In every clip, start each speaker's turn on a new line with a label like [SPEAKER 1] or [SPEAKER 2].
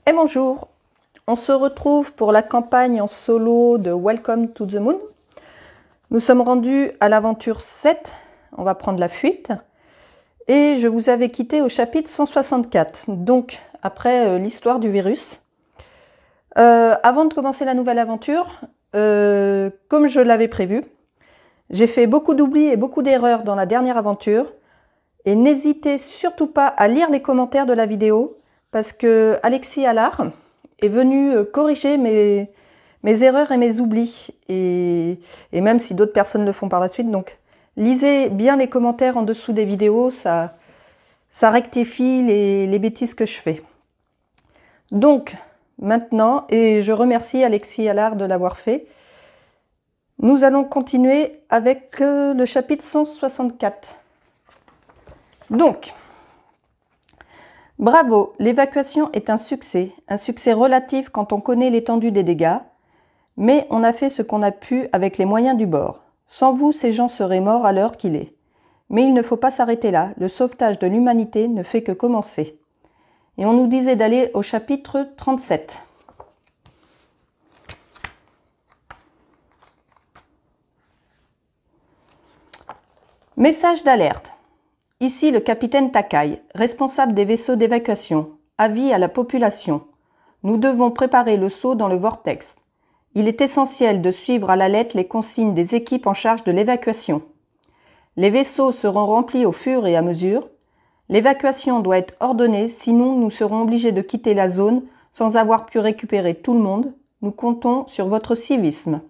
[SPEAKER 1] Et bonjour, on se retrouve pour la campagne en solo de Welcome to the Moon. Nous sommes rendus à l'aventure 7, on va prendre la fuite, et je vous avais quitté au chapitre 164, donc après l'histoire du virus. Avant de commencer la nouvelle aventure, comme je l'avais prévu, j'ai fait beaucoup d'oublis et beaucoup d'erreurs dans la dernière aventure, et n'hésitez surtout pas à lire les commentaires de la vidéo, parce que Alexis Allard est venu corriger mes erreurs et mes oublis, et même si d'autres personnes le font par la suite. Donc lisez bien les commentaires en dessous des vidéos, ça rectifie les bêtises que je fais. Donc maintenant, et je remercie Alexis Allard de l'avoir fait, nous allons continuer avec le chapitre 164. Donc, bravo, l'évacuation est un succès relatif quand on connaît l'étendue des dégâts, mais on a fait ce qu'on a pu avec les moyens du bord. Sans vous, ces gens seraient morts à l'heure qu'il est. Mais il ne faut pas s'arrêter là, le sauvetage de l'humanité ne fait que commencer. Et on nous disait d'aller au chapitre 37. Message d'alerte. Ici le capitaine Takai, responsable des vaisseaux d'évacuation. Avis à la population. Nous devons préparer le saut dans le vortex. Il est essentiel de suivre à la lettre les consignes des équipes en charge de l'évacuation. Les vaisseaux seront remplis au fur et à mesure. L'évacuation doit être ordonnée, sinon nous serons obligés de quitter la zone sans avoir pu récupérer tout le monde. Nous comptons sur votre civisme.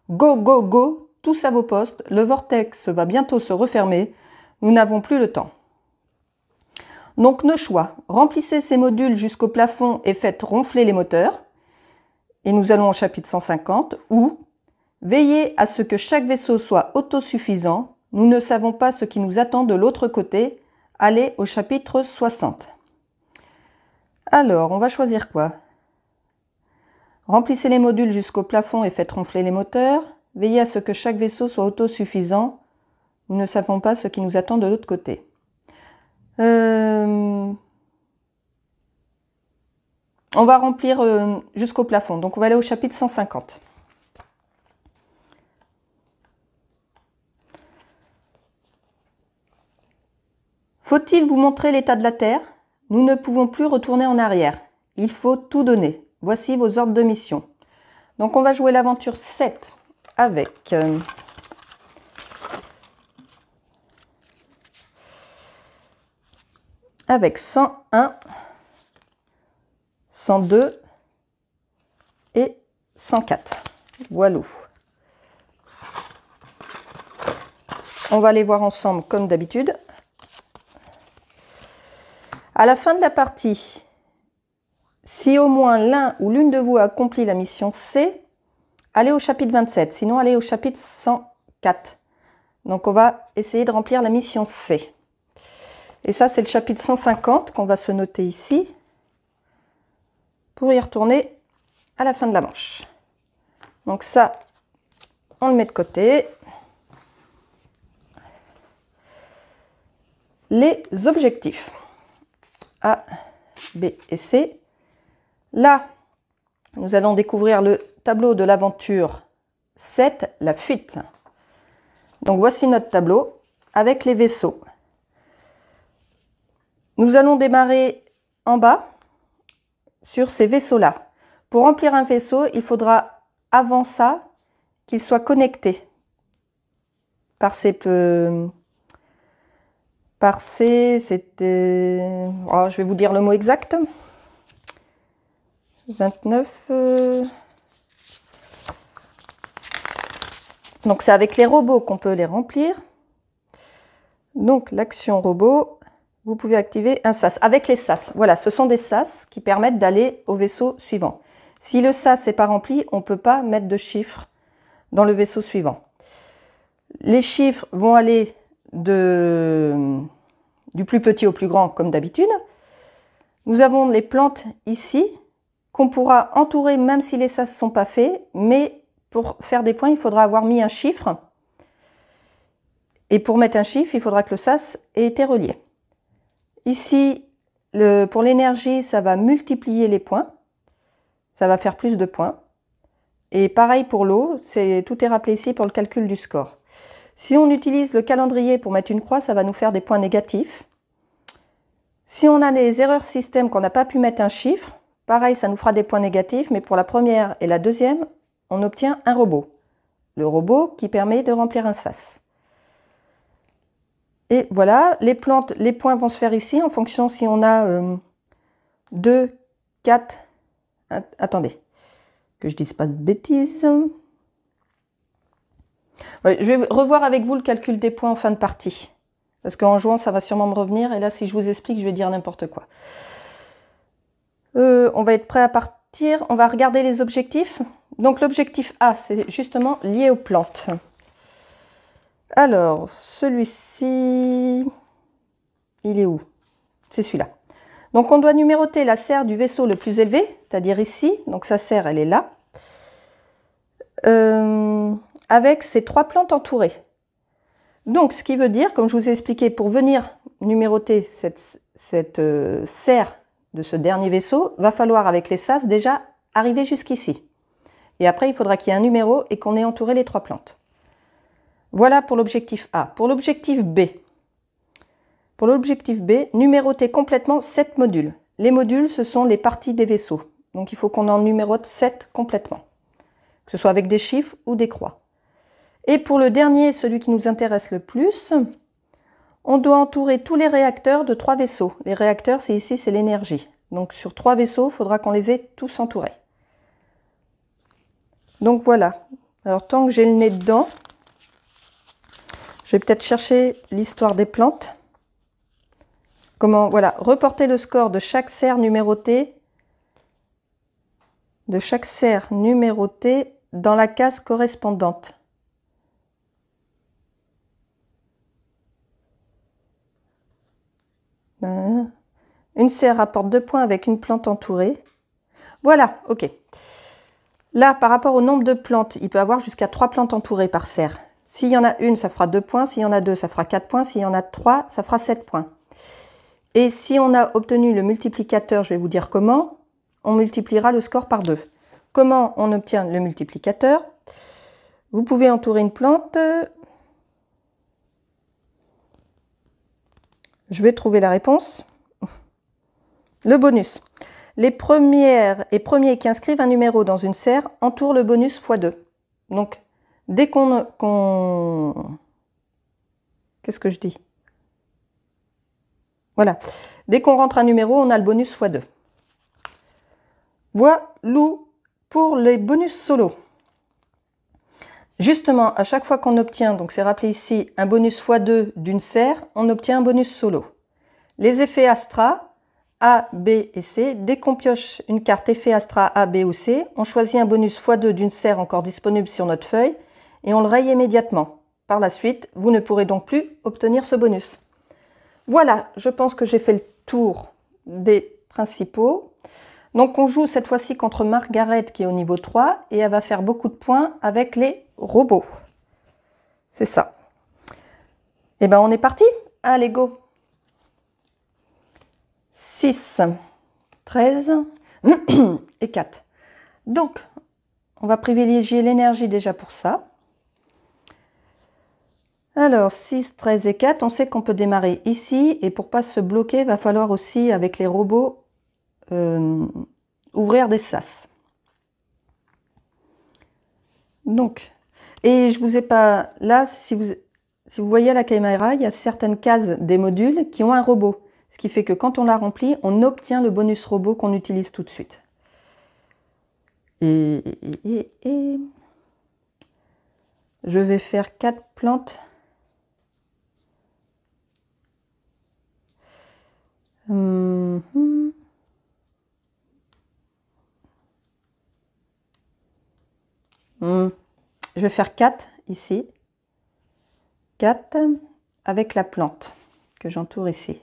[SPEAKER 1] Go, go, go, tous à vos postes, le vortex va bientôt se refermer. Nous n'avons plus le temps. Donc nos choix, remplissez ces modules jusqu'au plafond et faites ronfler les moteurs. Et nous allons au chapitre 150, ou veillez à ce que chaque vaisseau soit autosuffisant. Nous ne savons pas ce qui nous attend de l'autre côté. Allez au chapitre 60. Alors, on va choisir quoi? Remplissez les modules jusqu'au plafond et faites ronfler les moteurs. Veillez à ce que chaque vaisseau soit autosuffisant. Nous ne savons pas ce qui nous attend de l'autre côté. On va remplir jusqu'au plafond. Donc on va aller au chapitre 150. Faut-il vous montrer l'état de la Terre? Nous ne pouvons plus retourner en arrière. Il faut tout donner. Voici vos ordres de mission. Donc on va jouer l'aventure 7 avec... avec 101, 102 et 104. Voilà. On va les voir ensemble comme d'habitude. À la fin de la partie, si au moins l'un ou l'une de vous a accompli la mission C, allez au chapitre 27, sinon allez au chapitre 104. Donc on va essayer de remplir la mission C. Et ça, c'est le chapitre 150 qu'on va se noter ici pour y retourner à la fin de la manche. Donc ça, on le met de côté. Les objectifs A, B et C. Là, nous allons découvrir le tableau de l'aventure 7, la fuite. Donc voici notre tableau avec les vaisseaux. Nous allons démarrer en bas sur ces vaisseaux-là. Pour remplir un vaisseau, il faudra avant ça qu'il soit connecté par c'était... Oh, je vais vous dire le mot exact. 29... Donc c'est avec les robots qu'on peut les remplir. Donc l'action robot... Vous pouvez activer un SAS. Avec les SAS, voilà, ce sont des SAS qui permettent d'aller au vaisseau suivant. Si le SAS n'est pas rempli, on ne peut pas mettre de chiffres dans le vaisseau suivant. Les chiffres vont aller du plus petit au plus grand, comme d'habitude. Nous avons les plantes ici, qu'on pourra entourer même si les SAS ne sont pas faits. Mais pour faire des points, il faudra avoir mis un chiffre. Et pour mettre un chiffre, il faudra que le SAS ait été relié. Ici, pour l'énergie, ça va multiplier les points. ça va faire plus de points. Et pareil pour l'eau, tout est rappelé ici pour le calcul du score. Si on utilise le calendrier pour mettre une croix, ça va nous faire des points négatifs. Si on a des erreurs système qu'on n'a pas pu mettre un chiffre, pareil, ça nous fera des points négatifs, mais pour la première et la deuxième, on obtient un robot. Le robot qui permet de remplir un sas. Et voilà, les points vont se faire ici en fonction si on a 2, 4... Attendez, que je dise pas de bêtises. Ouais, je vais revoir avec vous le calcul des points en fin de partie. Parce qu'en jouant, ça va sûrement me revenir. Et là, si je vous explique, je vais dire n'importe quoi. On va être prêt à partir. On va regarder les objectifs. Donc l'objectif A, c'est justement lié aux plantes. Alors, celui-ci, il est où? C'est celui-là. Donc on doit numéroter la serre du vaisseau le plus élevé, c'est-à-dire ici. Donc sa serre, elle est là. Avec ces 3 plantes entourées. Donc ce qui veut dire, comme je vous ai expliqué, pour venir numéroter cette serre de ce dernier vaisseau, va falloir avec les sas déjà arriver jusqu'ici. Et après, il faudra qu'il y ait un numéro et qu'on ait entouré les 3 plantes. Voilà pour l'objectif A. Pour l'objectif B. Pour l'objectif B, numéroter complètement 7 modules. Les modules, ce sont les parties des vaisseaux. Donc il faut qu'on en numérote 7 complètement. Que ce soit avec des chiffres ou des croix. Et pour le dernier, celui qui nous intéresse le plus, on doit entourer tous les réacteurs de 3 vaisseaux. Les réacteurs, c'est ici, c'est l'énergie. Donc sur 3 vaisseaux, il faudra qu'on les ait tous entourés. Donc voilà. Alors tant que j'ai le nez dedans, je vais peut-être chercher l'histoire des plantes. Comment, voilà, reporter le score de chaque serre numérotée, dans la case correspondante. Une serre rapporte 2 points avec une plante entourée. Voilà, ok. Là, par rapport au nombre de plantes, il peut y avoir jusqu'à 3 plantes entourées par serre. S'il y en a une, ça fera 2 points. S'il y en a 2, ça fera 4 points. S'il y en a 3, ça fera 7 points. Et si on a obtenu le multiplicateur, je vais vous dire comment, on multipliera le score par 2. Comment on obtient le multiplicateur? Vous pouvez entourer une plante. Je vais trouver la réponse. Le bonus. Les premières et premiers qui inscrivent un numéro dans une serre entourent le bonus x 2. Donc, dès qu'on... Qu'est-ce que je dis? Voilà. Dès qu'on rentre un numéro, on a le bonus x 2. Voilà pour les bonus solo. Justement, à chaque fois qu'on obtient, donc c'est rappelé ici, un bonus x 2 d'une serre, on obtient un bonus solo. Les effets Astra, A, B et C, dès qu'on pioche une carte effet Astra A, B ou C, on choisit un bonus x 2 d'une serre encore disponible sur notre feuille et on le raye immédiatement. Par la suite, vous ne pourrez donc plus obtenir ce bonus. Voilà, je pense que j'ai fait le tour des principaux. Donc on joue cette fois-ci contre Margaret qui est au niveau 3 et elle va faire beaucoup de points avec les robots. C'est ça. Et ben on est parti. Allez, go. 6, 13 et 4. Donc, on va privilégier l'énergie déjà pour ça. Alors, 6, 13 et 4, on sait qu'on peut démarrer ici. Et pour ne pas se bloquer, il va falloir aussi, avec les robots, ouvrir des sas. Donc, et je vous ai pas... Là, si vous voyez à la caméra, il y a certaines cases des modules qui ont un robot. Ce qui fait que quand on la remplit, on obtient le bonus robot qu'on utilise tout de suite. Et je vais faire 4 plantes. Je vais faire 4 ici. 4 avec la plante que j'entoure ici.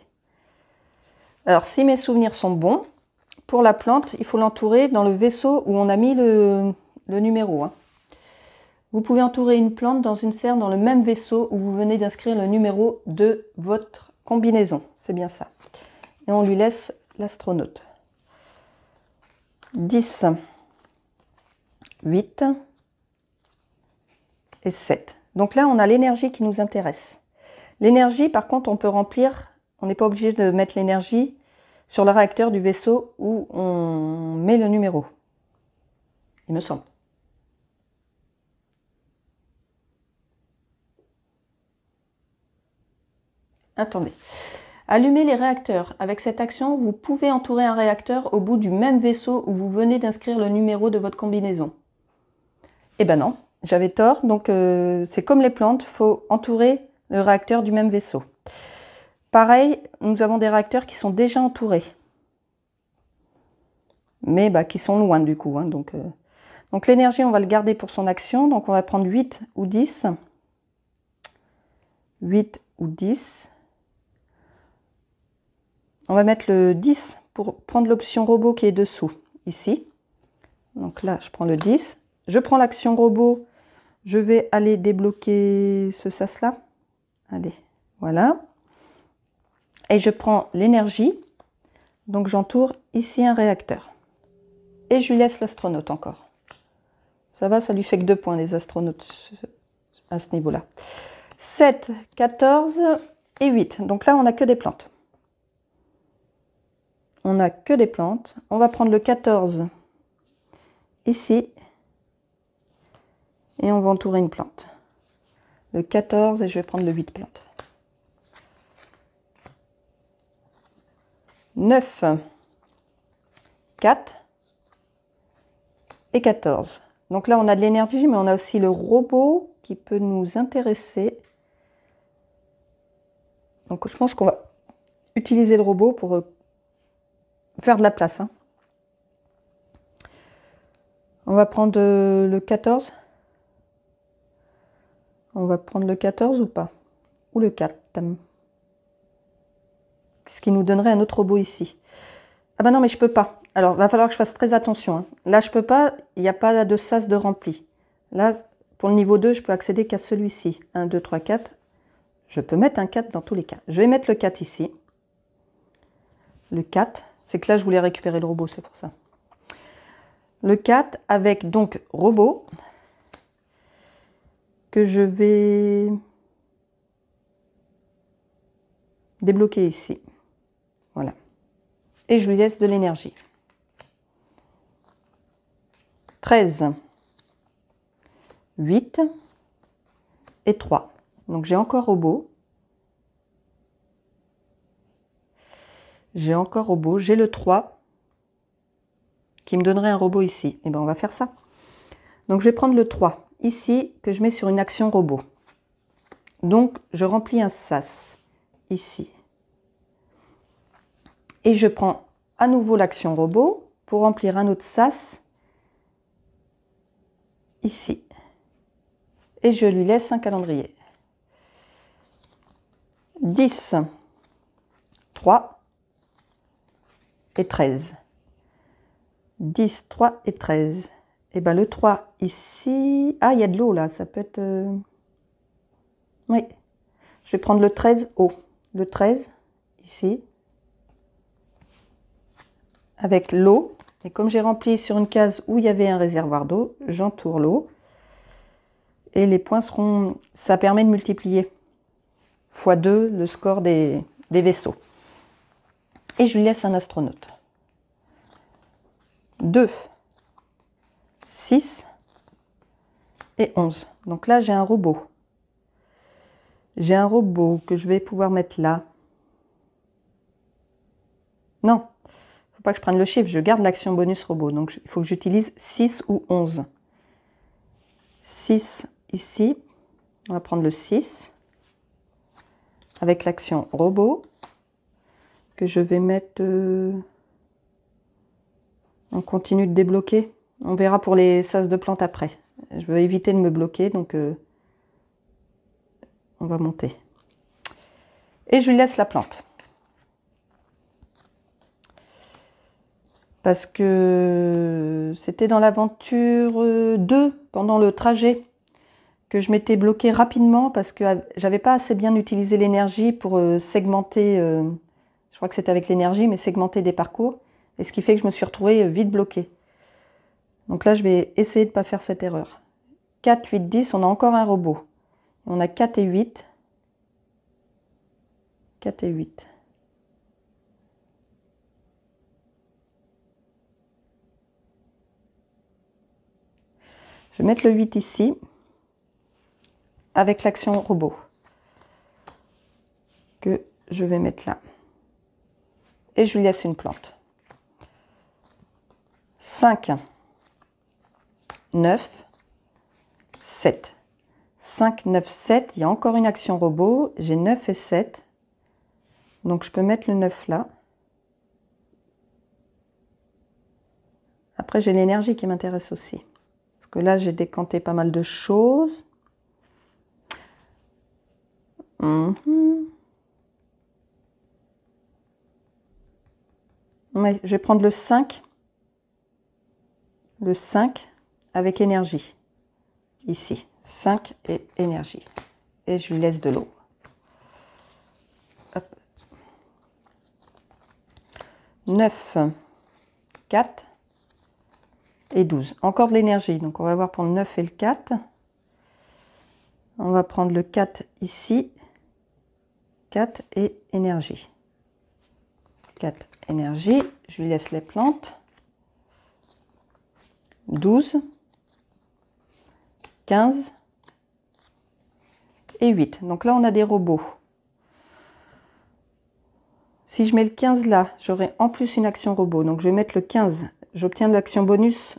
[SPEAKER 1] Alors, si mes souvenirs sont bons, pour la plante, il faut l'entourer dans le vaisseau où on a mis le numéro. Vous pouvez entourer une plante dans une serre dans le même vaisseau où vous venez d'inscrire le numéro de votre combinaison. C'est bien ça. Et on lui laisse l'astronaute. 10. 8 et 7. Donc là, on a l'énergie qui nous intéresse. L'énergie, par contre, on peut remplir, on n'est pas obligé de mettre l'énergie sur le réacteur du vaisseau où on met le numéro, il me semble. Attendez. Allumez les réacteurs. Avec cette action, vous pouvez entourer un réacteur au bout du même vaisseau où vous venez d'inscrire le numéro de votre combinaison. Eh ben non, j'avais tort. Donc c'est comme les plantes, il faut entourer le réacteur du même vaisseau. Pareil, nous avons des réacteurs qui sont déjà entourés. Mais qui sont loin du coup. Hein, donc l'énergie, on va le garder pour son action. Donc on va prendre 8 ou 10. 8 ou 10. On va mettre le 10 pour prendre l'option robot qui est dessous, ici. Donc là, je prends le 10. Je prends l'action robot. Je vais aller débloquer ce sas-là. Allez, voilà. Et je prends l'énergie. Donc j'entoure ici un réacteur. Et je lui laisse l'astronaute encore. Ça va, ça lui fait que 2 points, les astronautes, à ce niveau-là. 7, 14 et 8. Donc là, on n'a que des plantes. On n'a que des plantes. On va prendre le 14 ici. Et on va entourer une plante. Le 14 et je vais prendre le 8 plantes. 9, 4 et 14. Donc là, on a de l'énergie, mais on a aussi le robot qui peut nous intéresser. Donc je pense qu'on va utiliser le robot pour faire de la place. Hein. On va prendre le 14. On va prendre le 14 ou pas? Ou le 4. Ce qui nous donnerait un autre robot ici. Ah ben non, mais je peux pas. Alors, il va falloir que je fasse très attention. Hein. Là, je peux pas, il n'y a pas de sas de rempli. Là, pour le niveau 2, je peux accéder qu'à celui-ci. 1, 2, 3, 4. Je peux mettre un 4 dans tous les cas. Je vais mettre le 4 ici. Le 4. C'est que là, je voulais récupérer le robot, c'est pour ça. Le 4 avec donc robot que je vais débloquer ici. Voilà. Et je lui laisse de l'énergie. 13, 8 et 3. Donc j'ai encore robot. J'ai encore robot. J'ai le 3 qui me donnerait un robot ici. Et bien on va faire ça. Donc je vais prendre le 3 ici que je mets sur une action robot. Donc je remplis un sas ici. Et je prends à nouveau l'action robot pour remplir un autre sas ici. Et je lui laisse un calendrier. 10, 3 et 13. 10, 3 et 13. Et bien le 3 ici... Ah, il y a de l'eau là, ça peut être... Oui. Je vais prendre le 13 haut. Le 13 ici. Avec l'eau. Et comme j'ai rempli sur une case où il y avait un réservoir d'eau, j'entoure l'eau. Et les points seront... Ça permet de multiplier x 2 le score des vaisseaux. Et je lui laisse un astronaute. 2, 6 et 11. Donc là, j'ai un robot. J'ai un robot que je vais pouvoir mettre là. Non, il ne faut pas que je prenne le chiffre. Je garde l'action bonus robot. Donc, il faut que j'utilise 6 ou 11. 6 ici. On va prendre le 6. Avec l'action robot. Que je vais mettre... On continue de débloquer. On verra pour les sas de plantes après. Je veux éviter de me bloquer, donc on va monter. Et je lui laisse la plante. Parce que c'était dans l'aventure 2, pendant le trajet, que je m'étais bloquée rapidement parce que j'avais pas assez bien utilisé l'énergie pour segmenter, je crois que c'était avec l'énergie, mais segmenter des parcours. Et ce qui fait que je me suis retrouvée vite bloquée. Donc là, je vais essayer de ne pas faire cette erreur. 4, 8, 10, on a encore un robot. On a 4 et 8. 4 et 8. Je vais mettre le 8 ici, avec l'action robot, que je vais mettre là. Et je lui laisse une plante. 5, 9, 7. 5, 9, 7. Il y a encore une action robot. J'ai 9 et 7. Donc, je peux mettre le 9 là. Après, j'ai l'énergie qui m'intéresse aussi. Parce que là, j'ai décanté pas mal de choses. Ouais, je vais prendre le 5. Le 5 avec énergie. Ici. 5 et énergie. Et je lui laisse de l'eau. 9, 4 et 12. Encore de l'énergie. Donc, on va voir pour le 9 et le 4. On va prendre le 4 ici. 4 et énergie. 4 énergie. Je lui laisse les plantes. 12, 15 et 8. Donc là, on a des robots. Si je mets le 15 là, j'aurai en plus une action robot. Donc je vais mettre le 15. J'obtiens de l'action bonus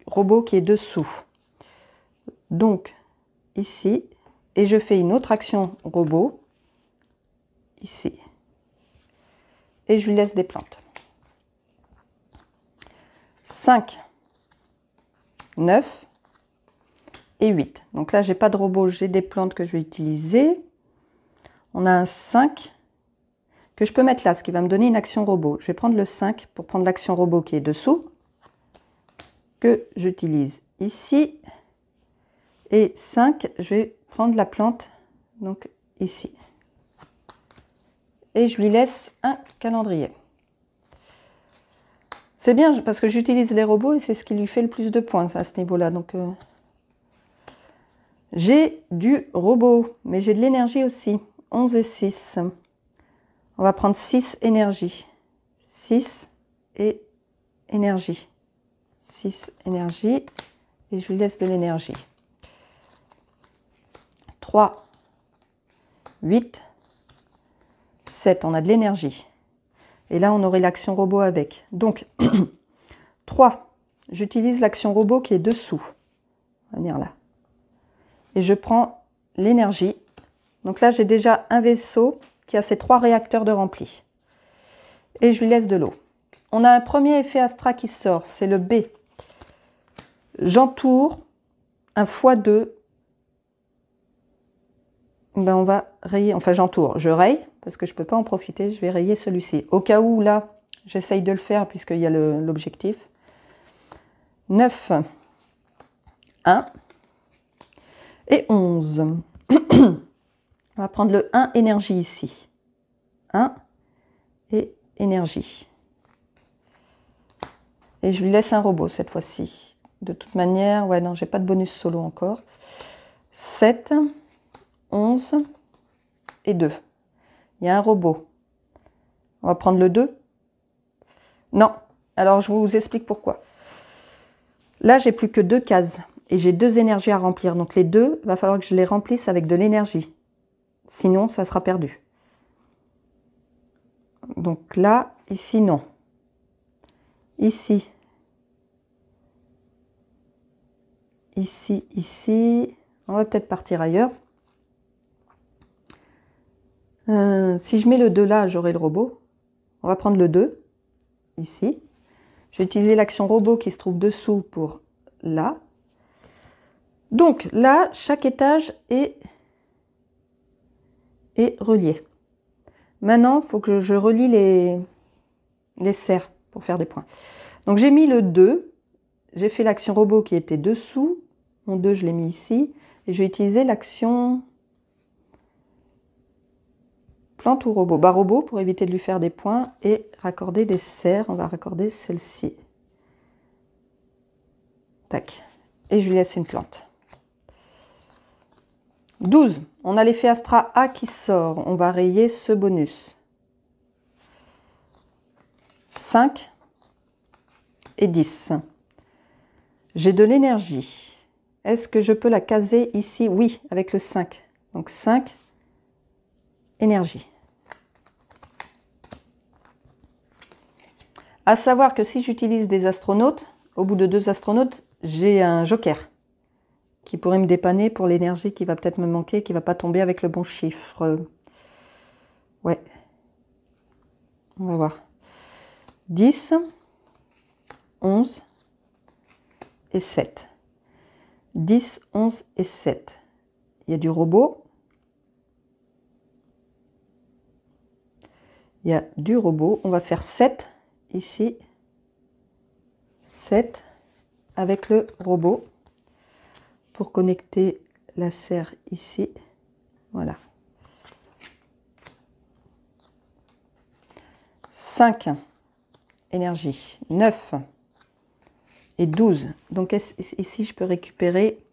[SPEAKER 1] robot qui est dessous. Donc ici, et je fais une autre action robot ici. Et je lui laisse des plantes. 5, 9 et 8. Donc là, j'ai pas de robot, j'ai des plantes que je vais utiliser. On a un 5 que je peux mettre là, ce qui va me donner une action robot. Je vais prendre le 5 pour prendre l'action robot qui est dessous, que j'utilise ici. Et 5, je vais prendre la plante, donc ici. Et je lui laisse un calendrier. C'est bien parce que j'utilise les robots et c'est ce qui lui fait le plus de points à ce niveau-là. Donc j'ai du robot, mais j'ai de l'énergie aussi. 11 et 6. On va prendre 6 énergie. 6 et énergie. 6 énergie. Et je lui laisse de l'énergie. 3, 8, 7. On a de l'énergie. Et là, on aurait l'action robot avec. Donc, 3. J'utilise l'action robot qui est dessous. On va venir là. Et je prends l'énergie. Donc là, j'ai déjà un vaisseau qui a ses 3 réacteurs de rempli. Et je lui laisse de l'eau. On a un premier effet Astra qui sort, c'est le B. J'entoure un x2. Ben on va rayer, enfin j'entoure, je raye, parce que je ne peux pas en profiter, je vais rayer celui-ci. Au cas où, là, j'essaye de le faire, puisqu'il y a l'objectif. 9, 1 et 11. On va prendre le 1 énergie ici. 1 et énergie. Et je lui laisse un robot cette fois-ci. De toute manière, ouais, non, j'ai pas de bonus solo encore. 7, 11 et 2. Il y a un robot. On va prendre le 2. Non. Alors, je vous explique pourquoi. Là, j'ai plus que 2 cases. Et j'ai 2 énergies à remplir. Donc, les 2, il va falloir que je les remplisse avec de l'énergie. Sinon, ça sera perdu. Donc là, ici, non. Ici. Ici, ici. On va peut-être partir ailleurs. Si je mets le 2 là, j'aurai le robot. On va prendre le 2, ici. Je vais utiliser l'action robot qui se trouve dessous pour là. Donc là, chaque étage est relié. Maintenant, il faut que je relie les serres pour faire des points. Donc j'ai mis le 2. J'ai fait l'action robot qui était dessous. Mon 2, je l'ai mis ici. Et je vais utiliser l'action plante ou robot. Bah, robot pour éviter de lui faire des points et raccorder des serres. On va raccorder celle-ci. Tac. Et je lui laisse une plante. 12. On a l'effet Astra A qui sort. On va rayer ce bonus. 5 et 10. J'ai de l'énergie. Est-ce que je peux la caser ici? Oui, avec le 5. Donc 5, énergie. À savoir que si j'utilise des astronautes, au bout de 2 astronautes, j'ai un joker qui pourrait me dépanner pour l'énergie qui va peut-être me manquer, qui ne va pas tomber avec le bon chiffre. Ouais. On va voir. 10, 11 et 7. 10, 11 et 7. Il y a du robot. Il y a du robot. On va faire 7 ici. 7 avec le robot pour connecter la serre ici. Voilà. 5 énergie. 9 et 12. Donc ici, je peux récupérer...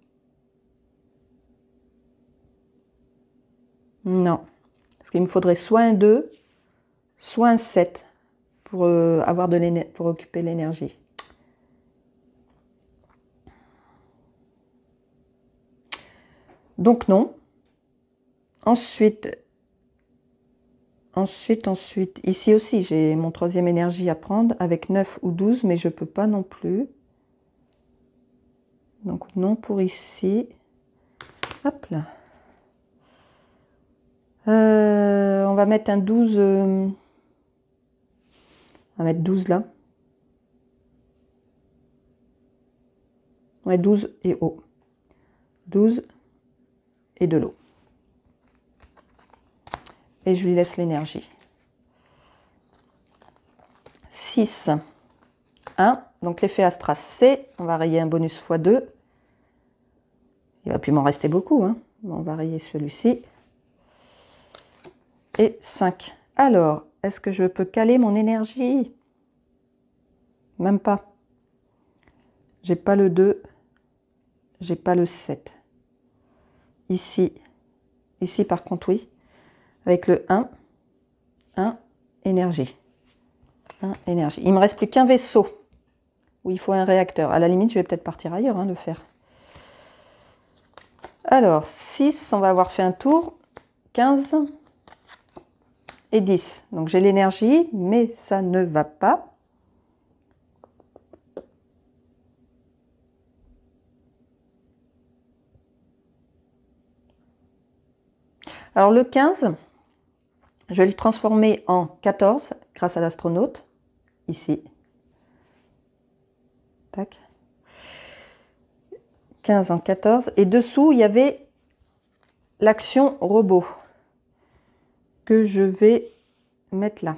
[SPEAKER 1] Non. Parce qu'il me faudrait soit un 2, soit un 7 pour, pour occuper l'énergie. Donc non. Ensuite, ici aussi, j'ai mon 3e énergie à prendre avec 9 ou 12, mais je ne peux pas non plus. Donc non pour ici. Hop là. On va mettre un 12. On va mettre 12 là. Ouais, 12 et eau. 12 et de l'eau. Et je lui laisse l'énergie. 6, 1. Donc l'effet Astra C, on va rayer un bonus x2. Il va plus m'en rester beaucoup. Hein. On va rayer celui-ci. Et 5. Alors, est-ce que je peux caler mon énergie? Même pas. J'ai pas le 2. J'ai pas le 7. Ici par contre, oui. Avec le 1. 1, énergie. 1, énergie. Il me reste plus qu'un vaisseau où il faut un réacteur. À la limite, je vais peut-être partir ailleurs, hein, le faire. Alors, 6, on va avoir fait un tour. 15 et 10. Donc j'ai l'énergie, mais ça ne va pas. Alors le 15, je vais le transformer en 14 grâce à l'astronaute, ici. Tac. 15 en 14. Et dessous, il y avait l'action robot que je vais mettre là.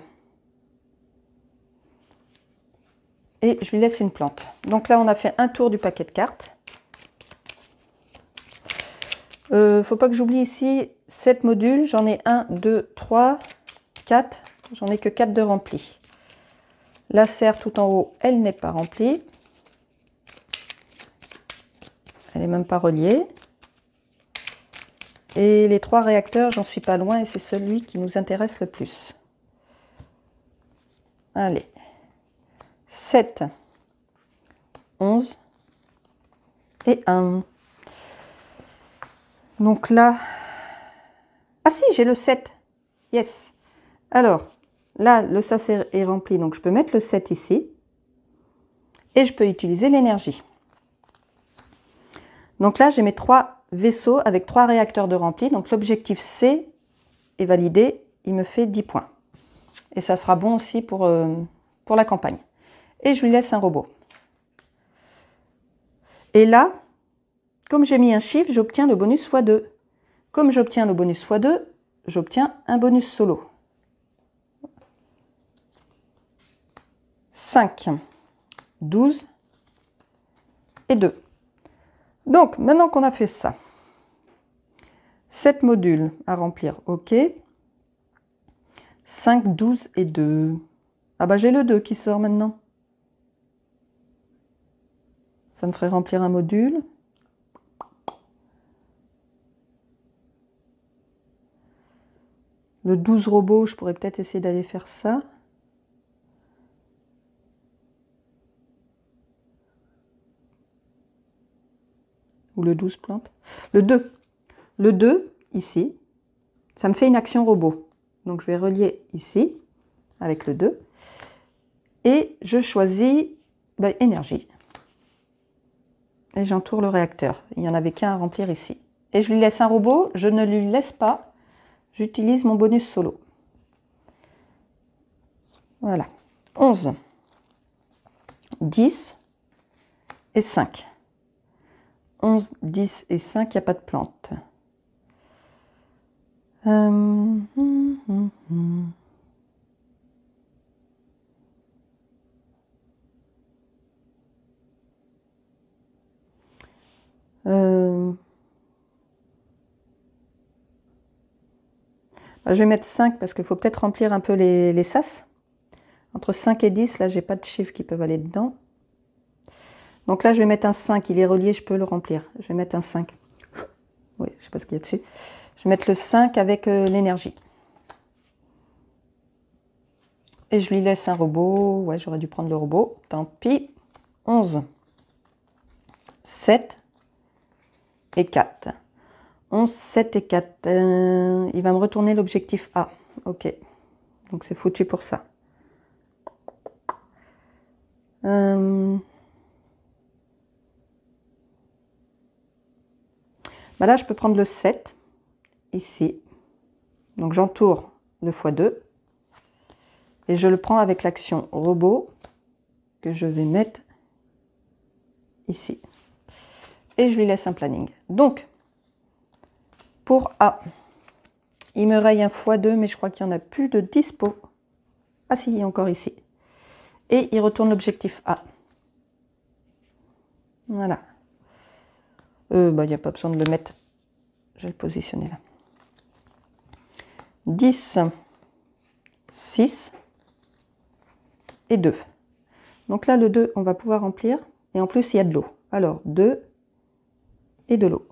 [SPEAKER 1] Et je lui laisse une plante. Donc là, on a fait un tour du paquet de cartes. Faut pas que j'oublie ici 7 modules. J'en ai 1, 2, 3, 4. J'en ai que 4 de remplis. La serre tout en haut, elle n'est pas remplie. Elle n'est même pas reliée. Et les 3 réacteurs, j'en suis pas loin et c'est celui qui nous intéresse le plus. Allez. 7, 11 et 1. Donc là... Ah si, j'ai le 7. Yes. Alors, là, le sas est rempli, donc je peux mettre le 7 ici. Et je peux utiliser l'énergie. Donc là, j'ai mes 3 vaisseaux avec 3 réacteurs de rempli. Donc l'objectif C est validé. Il me fait 10 points. Et ça sera bon aussi pour la campagne. Et je lui laisse un robot. Et là, comme j'ai mis un chiffre, j'obtiens le bonus x2. Comme j'obtiens le bonus x2, j'obtiens un bonus solo. 5, 12 et 2. Donc, maintenant qu'on a fait ça, 7 modules à remplir, ok. 5, 12 et 2. Ah bah j'ai le 2 qui sort maintenant. Ça me ferait remplir un module. Le 12 robots, je pourrais peut-être essayer d'aller faire ça. Ou le 12 plantes. Le 2. Le 2, ici, ça me fait une action robot. Donc je vais relier ici, avec le 2. Et je choisis énergie. Et j'entoure le réacteur. Il n'y en avait qu'un à remplir ici. Et je lui laisse un robot, je ne lui laisse pas. J'utilise mon bonus solo. Voilà. 11, 10 et 5. 11, 10 et 5, il n'y a pas de plante. Je vais mettre 5 parce qu'il faut peut-être remplir un peu les sas. Entre 5 et 10, là, j'ai pas de chiffres qui peuvent aller dedans. Donc là, je vais mettre un 5. Il est relié, je peux le remplir. Je vais mettre un 5. Oui, je ne sais pas ce qu'il y a dessus. Je vais mettre le 5 avec l'énergie. Et je lui laisse un robot. Ouais, j'aurais dû prendre le robot. Tant pis. 11, 7 et 4. 11, 7 et 4. Il va me retourner l'objectif A. Ok. Donc c'est foutu pour ça. Là, je peux prendre le 7, ici. Donc j'entoure le x2. Et je le prends avec l'action robot que je vais mettre ici. Et je lui laisse un planning. Donc, pour A, il me raye un x2, mais je crois qu'il n'y en a plus de dispo. Ah si, il est encore ici. Et il retourne l'objectif A. Voilà. Il n'y a pas besoin de le mettre. Je vais le positionner là. 10, 6 et 2. Donc là, le 2, on va pouvoir remplir. Et en plus, il y a de l'eau. Alors, 2 et de l'eau.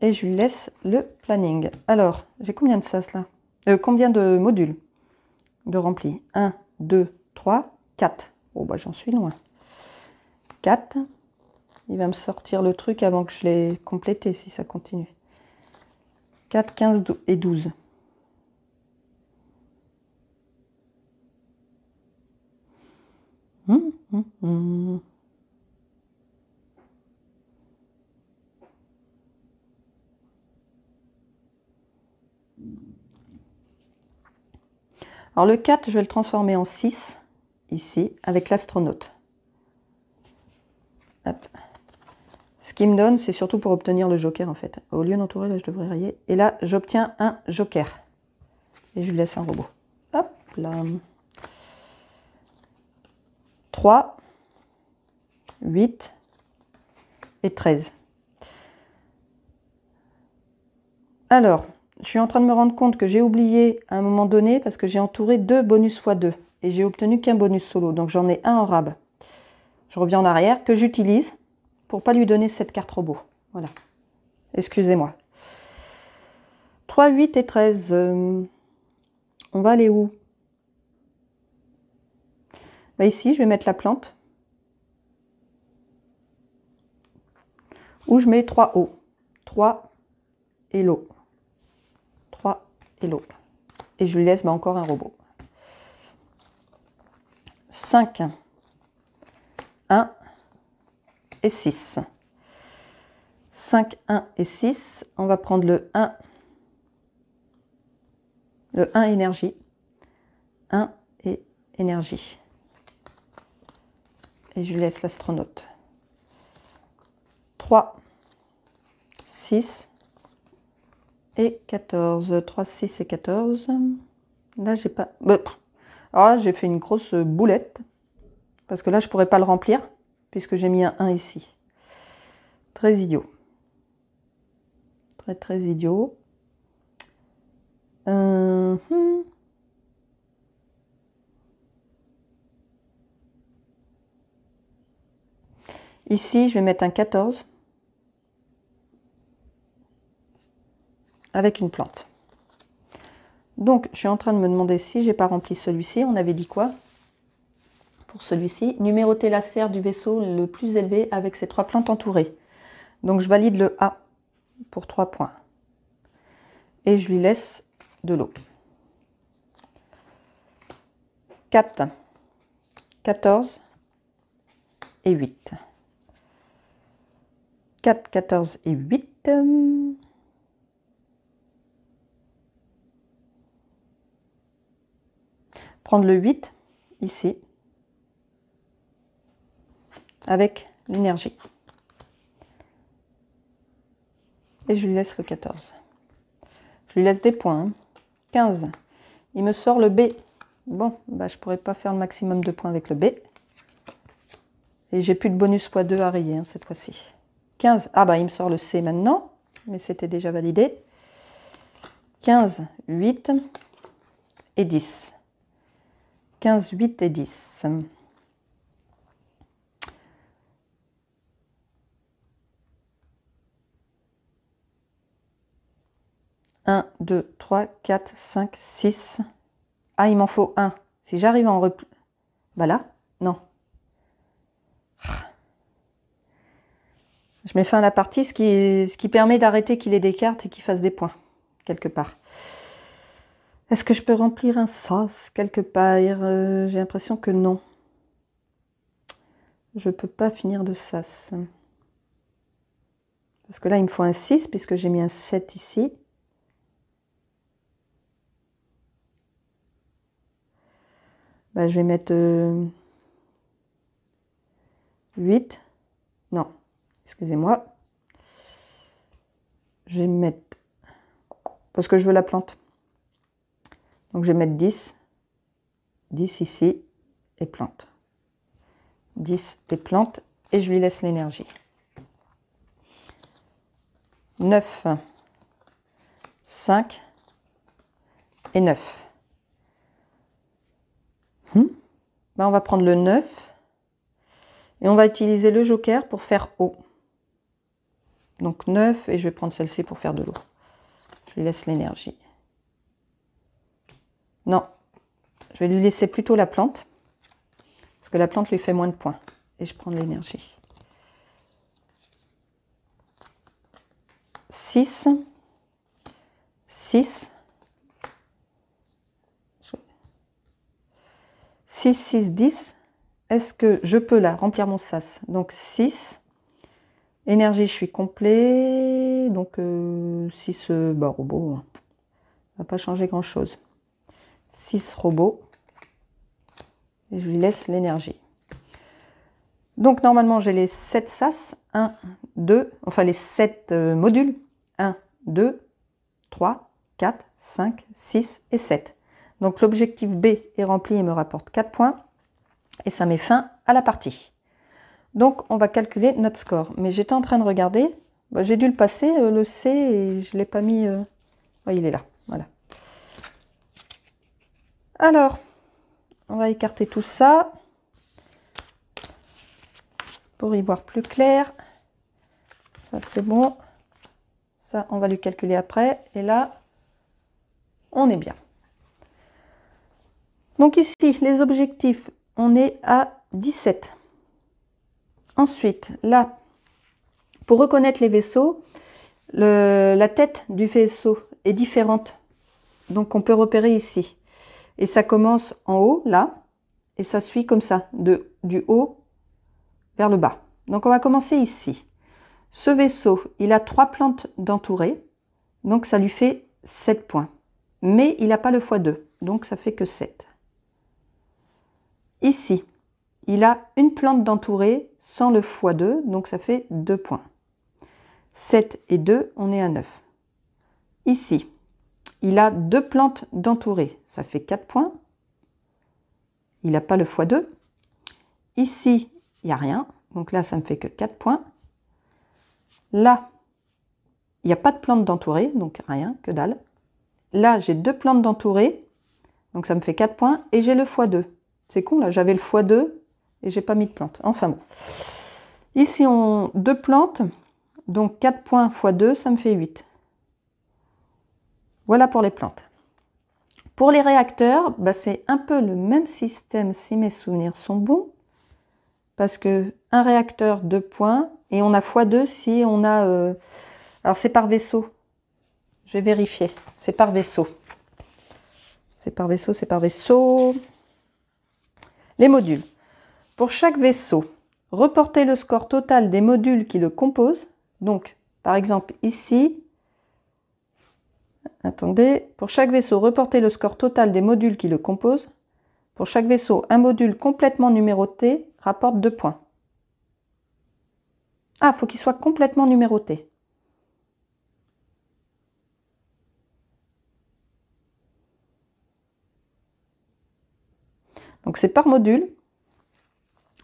[SPEAKER 1] Et je lui laisse le planning. Alors, j'ai combien de sas là? Combien de modules de rempli? 1, 2, 3, 4. Oh, j'en suis loin. 4. Il va me sortir le truc avant que je l'ai complété, si ça continue. 4, 15 et 12. Alors le 4, je vais le transformer en 6, ici, avec l'astronaute. Ce qui me donne, c'est surtout pour obtenir le joker, en fait. Au lieu d'entourer, là, je devrais rayer. Et là, j'obtiens un joker. Et je lui laisse un robot. Hop là. 3, 8 et 13. Alors, je suis en train de me rendre compte que j'ai oublié à un moment donné parce que j'ai entouré 2 bonus x2 et j'ai obtenu qu'un bonus solo. Donc j'en ai un en rab. Je reviens en arrière que j'utilise pour ne pas lui donner cette carte robot. Voilà. Excusez-moi. 3, 8 et 13. On va aller où? Ici, je vais mettre la plante. Où je mets 3 O. 3 et l'eau. 3 et l'eau. Et je lui laisse encore un robot. 5, 1 et 6. 5, 1 et 6. On va prendre le 1. Le 1 énergie. 1 et énergie. Et je lui laisse l'astronaute. 3, 6 et 14. 3, 6 et 14. Là, j'ai pas... Alors là, j'ai fait une grosse boulette. Parce que là, je ne pourrais pas le remplir. Puisque j'ai mis un 1 ici. Très idiot. Très, très idiot. Ici, je vais mettre un 14 avec une plante. Donc, je suis en train de me demander si j'ai pas rempli celui-ci. On avait dit quoi? Pour celui-ci, numéroter la serre du vaisseau le plus élevé avec ses 3 plantes entourées. Donc, je valide le A pour 3 points. Et je lui laisse de l'eau. 4, 14 et 8. 4, 14 et 8. Prendre le 8 ici avec l'énergie. Et je lui laisse le 14. Je lui laisse des points. Hein. 15. Il me sort le B. Bon, bah, je ne pourrais pas faire le maximum de points avec le B. Et j'ai plus de bonus x2 à rayer hein, cette fois-ci. 15. Ah bah il me sort le C maintenant. Mais c'était déjà validé. 15, 8 et 10. 15, 8 et 10. Un, 2, 3, 4, 5, 6. Ah, il m'en faut un. Si j'arrive à en repli... Bah là, non. Je mets fin à la partie, ce qui permet d'arrêter qu'il ait des cartes et qu'il fasse des points, quelque part. Est-ce que je peux remplir un sas quelque part? J'ai l'impression que non. Je ne peux pas finir de sas. Parce que là, il me faut un 6, puisque j'ai mis un 7 ici. Bah, je vais mettre 8. Non, excusez-moi. Je vais mettre... Parce que je veux la plante. Donc, je vais mettre 10. 10 ici et plante. 10 et plante. Et je lui laisse l'énergie. 9, 5 et 9. Ben, on va prendre le 9 et on va utiliser le joker pour faire eau. Donc 9 et je vais prendre celle-ci pour faire de l'eau. Je lui laisse l'énergie. Non, je vais lui laisser plutôt la plante parce que la plante lui fait moins de points. Et je prends de l'énergie. 6, 6, 6, 6, 10. Est-ce que je peux là remplir mon sas? Donc 6. Énergie, je suis complet. Donc 6 bah, robots. Ça ne va pas changer grand-chose. 6 robots. Et je lui laisse l'énergie. Donc normalement, j'ai les 7 sas. 1, 2, enfin les 7 modules. 1, 2, 3, 4, 5, 6 et 7. Donc l'objectif B est rempli et me rapporte 4 points. Et ça met fin à la partie. Donc on va calculer notre score. Mais j'étais en train de regarder. Bah, j'ai dû le passer, le C, et je ne l'ai pas mis... Ouais, il est là. Voilà. Alors, on va écarter tout ça pour y voir plus clair. Ça, c'est bon. Ça, on va lui calculer après. Et là, on est bien. Donc ici, les objectifs, on est à 17. Ensuite, là, pour reconnaître les vaisseaux, la tête du vaisseau est différente. Donc on peut repérer ici. Et ça commence en haut, là, et ça suit comme ça, du haut vers le bas. Donc on va commencer ici. Ce vaisseau, il a 3 plantes d'entourée, donc ça lui fait 7 points. Mais il n'a pas le x2, donc ça fait que 7. Ici, il a une plante d'entourée sans le x2, donc ça fait 2 points. 7 et 2, on est à 9. Ici, il a 2 plantes d'entourée, ça fait 4 points. Il n'a pas le x2. Ici, il n'y a rien, donc là, ça me fait que 4 points. Là, il n'y a pas de plante d'entourée, donc rien, que dalle. Là, j'ai 2 plantes d'entourée, donc ça me fait 4 points, et j'ai le x2. C'est con, là, j'avais le x2 et j'ai pas mis de plante. Enfin bon. Ici, on 2 plantes, donc 4 points x 2, ça me fait 8. Voilà pour les plantes. Pour les réacteurs, bah, c'est un peu le même système si mes souvenirs sont bons. Parce que un réacteur, 2 points, et on a x2 si on a... alors c'est par vaisseau. Je vais vérifier. C'est par vaisseau. C'est par vaisseau, c'est par vaisseau. Les modules. Pour chaque vaisseau, reportez le score total des modules qui le composent. Donc, par exemple, ici, attendez, pour chaque vaisseau, reportez le score total des modules qui le composent. Pour chaque vaisseau, un module complètement numéroté rapporte 2 points. Ah, il faut qu'il soit complètement numéroté. Donc c'est par module.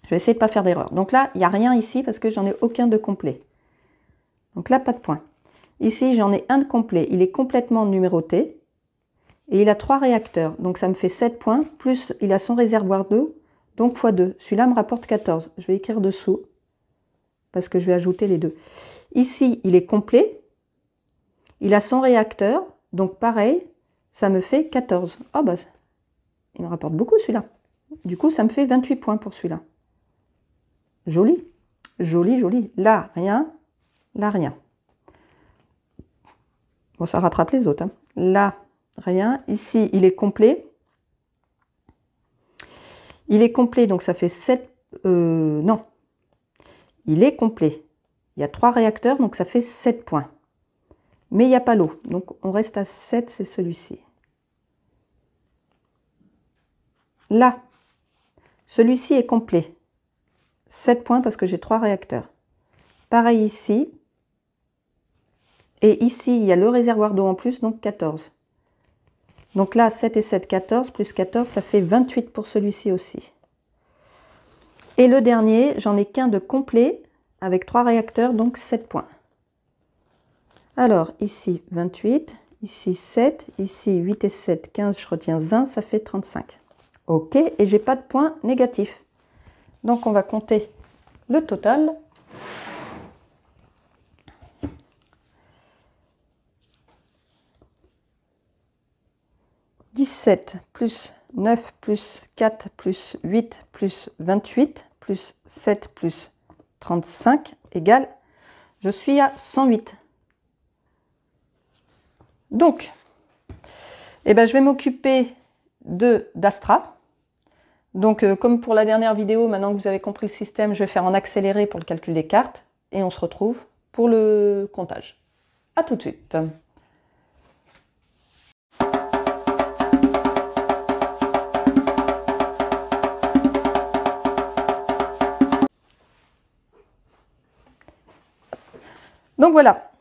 [SPEAKER 1] Je vais essayer de ne pas faire d'erreur. Donc là, il n'y a rien ici parce que j'en ai aucun de complet. Donc là, pas de point. Ici, j'en ai un de complet. Il est complètement numéroté. Et il a 3 réacteurs. Donc ça me fait 7 points. Plus il a son réservoir d'eau. Donc x 2. Celui-là me rapporte 14. Je vais écrire dessous. Parce que je vais ajouter les deux. Ici, il est complet. Il a son réacteur. Donc pareil, ça me fait 14. Ah bah, il me rapporte beaucoup celui-là. Du coup, ça me fait 28 points pour celui-là. Joli. Joli, joli. Là, rien. Là, rien. Bon, ça rattrape les autres. Hein. Là, rien. Ici, il est complet. Il est complet, donc ça fait 7... non. Il est complet. Il y a 3 réacteurs, donc ça fait 7 points. Mais il n'y a pas l'eau. Donc, on reste à 7, c'est celui-ci. Là, celui-ci est complet. 7 points parce que j'ai 3 réacteurs. Pareil ici. Et ici, il y a le réservoir d'eau en plus, donc 14. Donc là, 7 et 7, 14, plus 14, ça fait 28 pour celui-ci aussi. Et le dernier, j'en ai qu'un de complet, avec 3 réacteurs, donc 7 points. Alors, ici, 28, ici, 7, ici, 8 et 7, 15, je retiens 1, ça fait 35. OK, et j'ai pas de points négatifs. Donc, on va compter le total. « 17 plus 9 plus 4 plus 8 plus 28 plus 7 plus 35 égale, je suis à 108. » Donc, eh ben, je vais m'occuper d'Astra. Donc, comme pour la dernière vidéo, maintenant que vous avez compris le système, je vais faire en accéléré pour le calcul des cartes. Et on se retrouve pour le comptage. À tout de suite. Donc voilà,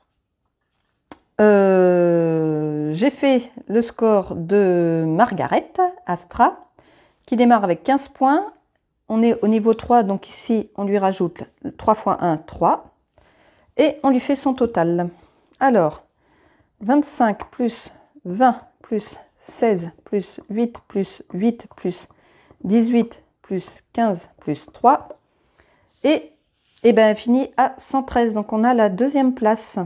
[SPEAKER 1] j'ai fait le score de Margaret Astra, qui démarre avec 15 points. On est au niveau 3, donc ici, on lui rajoute 3 x 1, 3. Et on lui fait son total. Alors, 25 plus 20 plus 16 plus 8 plus 8 plus 18 plus 15 plus 3. Et ben, elle finit à 113. Donc, on a la deuxième place.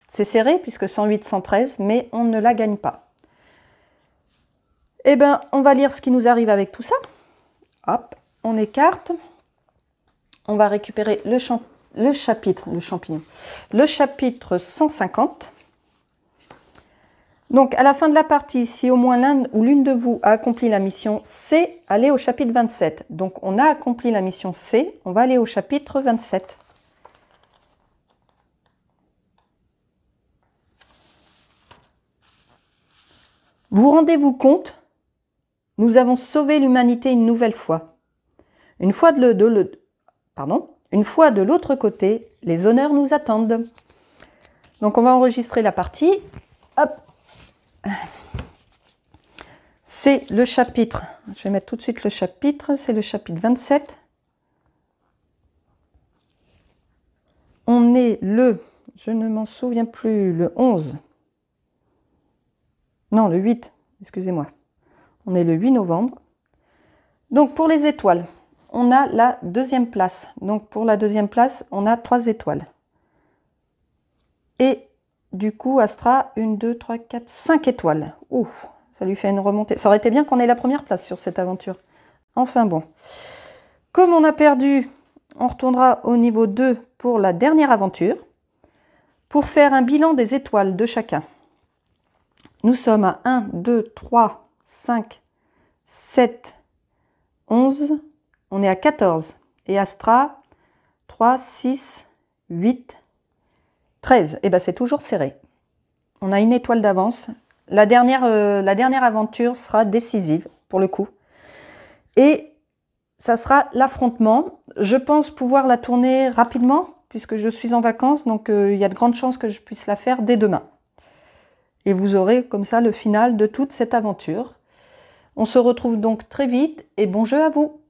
[SPEAKER 1] C'est serré puisque 108, 113, mais on ne la gagne pas. Eh ben, on va lire ce qui nous arrive avec tout ça. Hop, on écarte. On va récupérer le chapitre 150. Donc, à la fin de la partie, si au moins l'un ou l'une de vous a accompli la mission C, allez au chapitre 27. Donc, on a accompli la mission C, on va aller au chapitre 27. Vous rendez-vous compte? Nous avons sauvé l'humanité une nouvelle fois. Une fois de l'autre côté, les honneurs nous attendent. Donc, on va enregistrer la partie. Hop. C'est le chapitre, je vais mettre tout de suite le chapitre, c'est le chapitre 27. On est le, je ne m'en souviens plus, le 11. Non, le 8, excusez-moi. On est le 8 novembre. Donc pour les étoiles, on a la deuxième place. Donc pour la deuxième place, on a 3 étoiles. Et du coup, Astra, 1, 2, 3, 4, 5 étoiles. Ouh, ça lui fait une remontée. Ça aurait été bien qu'on ait la première place sur cette aventure. Enfin bon. Comme on a perdu, on retournera au niveau 2 pour la dernière aventure, pour faire un bilan des étoiles de chacun. Nous sommes à 1, 2, 3, 5, 7, 11, on est à 14. Et Astra, 3, 6, 8, 13. Et bien c'est toujours serré. On a une étoile d'avance. La dernière aventure sera décisive pour le coup. Et ça sera l'affrontement. Je pense pouvoir la tourner rapidement puisque je suis en vacances. Donc il y a de grandes chances que je puisse la faire dès demain. Et vous aurez comme ça le final de toute cette aventure. On se retrouve donc très vite et bon jeu à vous!